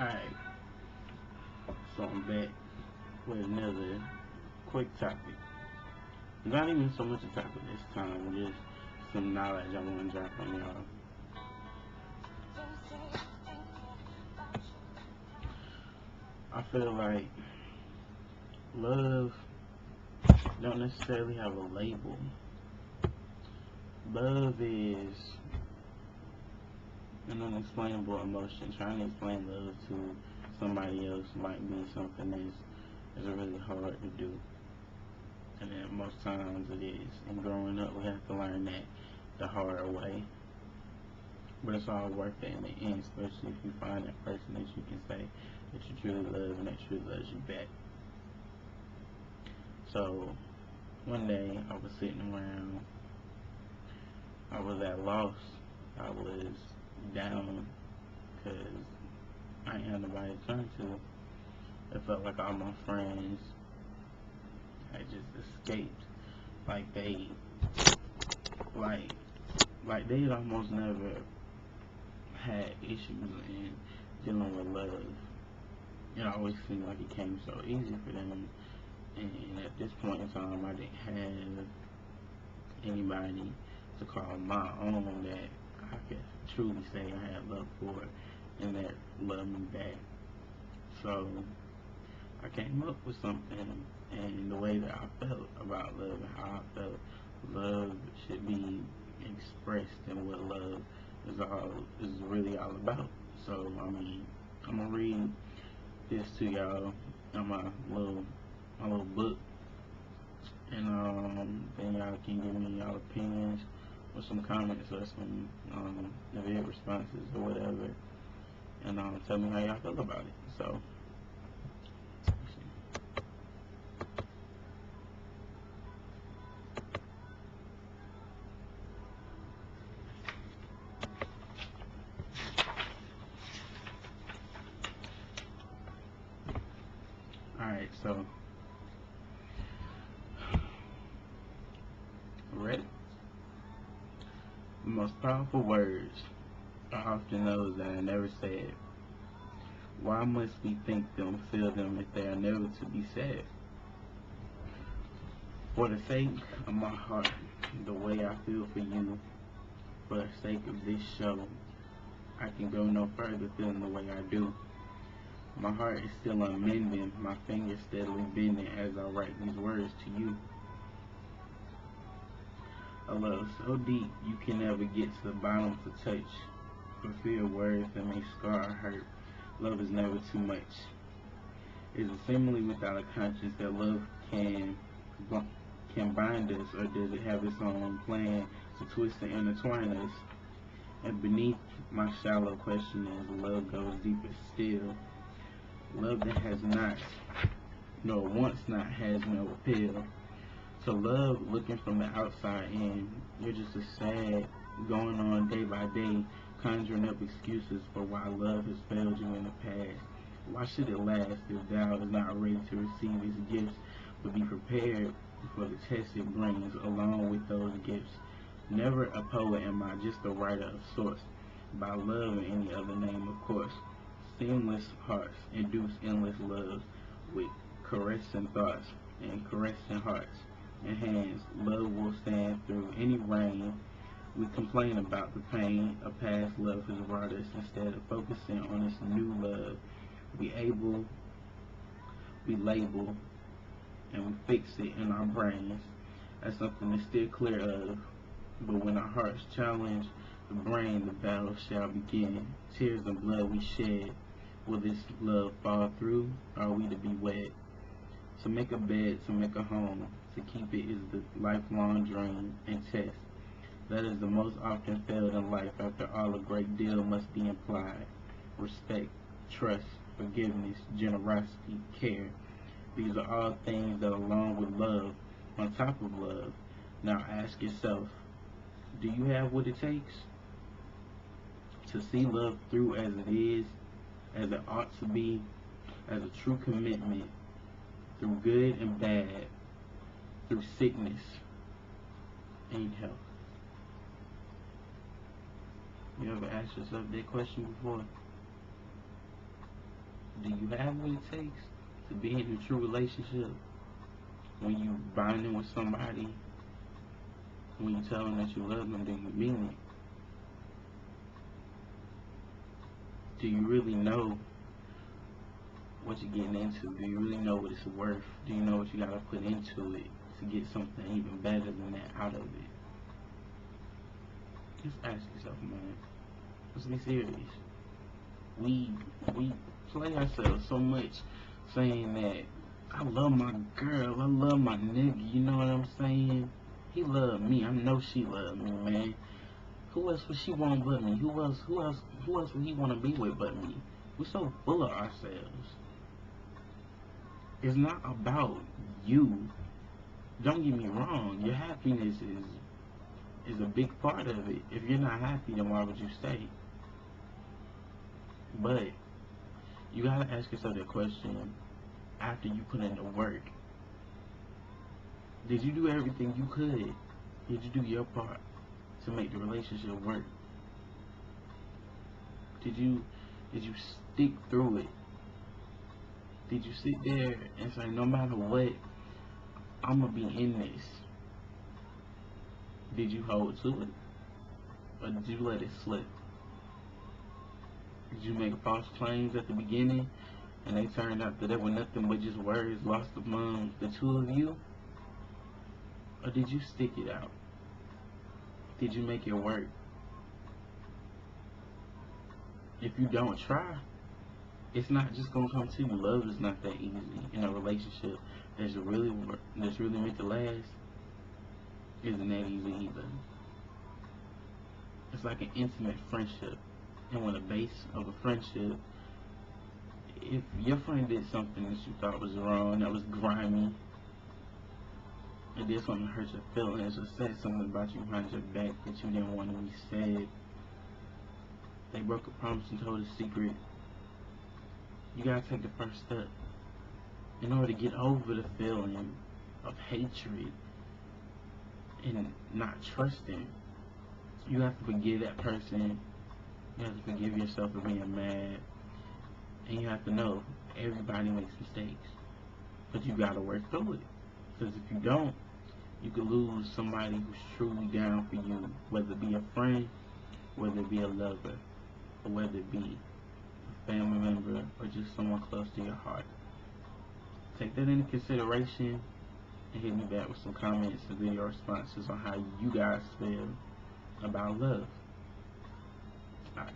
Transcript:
Alright, so I'm back with another quick topic. Not even so much a topic this time, just some knowledge I want to drop on y'all. I feel like love don't necessarily have a label. Love is an unexplainable emotion. Trying to explain love to somebody else might be something that's really hard to do. And then most times it is. And growing up, we have to learn that the hard way. But it's all worth it in the end, especially if you find that person that you can say that you truly love and that truly loves you back. So, one day I was sitting around, I was at loss, I was down because I ain't had nobody to turn to. It felt like all my friends had just escaped. Like like, like they'd almost never had issues in dealing with love. It always seemed like it came so easy for them. And at this point in time, I didn't have anybody to call my own that I could truly say I had love for and that loved me back. So I came up with something, and the way that I felt about love and how I felt love should be expressed and what love is really all about. So I mean, I'm gonna read this to y'all in my little book, and then y'all can give me y'all opinions or some comments or some negative responses or whatever, and tell me how y'all feel about it. So. Alright, so ready? The most powerful words are often those that are never said. Why must we think them, feel them, if they are never to be said? For the sake of my heart, the way I feel for you, for the sake of this show, I can go no further feeling the way I do. My heart is still unmending, my fingers steadily bending as I write these words to you. A love so deep you can never get to the bottom to touch. For fear of words that may scar or hurt, love is never too much. Is it seemingly without a conscience that love can bind us, or does it have its own plan to twist and intertwine us? And beneath my shallow question is love goes deeper still. Love that has not, nor once not, has no appeal. So love, looking from the outside in, you're just a sad, going on day by day, conjuring up excuses for why love has failed you in the past. Why should it last if thou is not ready to receive its gifts, but be prepared for the test it brings along with those gifts? Never a poet am I, just a writer of sorts, by love in any other name, of course. Seamless hearts induce endless loves with caressing thoughts and caressing hearts and hands. Love will stand through any rain. We complain about the pain a past love has brought us instead of focusing on this new love. We label, and we fix it in our brains as something to steer clear of. But when our hearts challenge the brain, the battle shall begin. Tears and blood we shed. Will this love fall through? Or are we to be wed? To make a bed, to make a home, to keep it is the lifelong dream and test. That is the most often failed in life. After all, a great deal must be implied. Respect, trust, forgiveness, generosity, care. These are all things that along with love, on top of love. Now ask yourself, do you have what it takes to see love through as it is, as it ought to be, as a true commitment, through good and bad, through sickness and health? You ever asked yourself that question before? Do you have what it takes to be in a true relationship? When you bonding with somebody, when you tell them that you love them, do you mean it? Do you really know what you're getting into? Do you really know what it's worth? Do you know what you gotta put into it to get something even better than that out of it? Just ask yourself, man. Let's be serious. We play ourselves so much saying that I love my girl, I love my nigga, you know what I'm saying? He love me, I know she love me, man. Who else would she want but me? Who else would he wanna be with but me? We're so full of ourselves. It's not about you. Don't get me wrong, your happiness is a big part of it. If you're not happy, then why would you stay? But you gotta ask yourself that question after you put in the work. Did you do everything you could? Did you do your part to make the relationship work? Did you stick through it? Did you sit there and say, no matter what, I'm gonna be in this? Did you hold to it? Or did you let it slip? Did you make false claims at the beginning and they turned out that they were nothing but just words lost among the two of you? Or did you stick it out? Did you make it work? If you don't try, it's not just gonna come to you. Love is not that easy. In a relationship that's really meant to last isn't that easy either. It's like an intimate friendship. And when the base of a friendship, if your friend did something that you thought was wrong, that was grimy, and did something that hurt your feelings, or said something about you behind your back that you didn't want to be said, they broke a promise and told a secret, you gotta take the first step. In order to get over the feeling of hatred and not trusting, you have to forgive that person. You have to forgive yourself for being mad. And you have to know everybody makes mistakes. But you gotta work through it. Because if you don't, you could lose somebody who's truly down for you. Whether it be a friend, whether it be a lover, or whether it be a family member, or just someone close to your heart. Take that into consideration and hit me back with some comments and video responses on how you guys feel about love. Alright.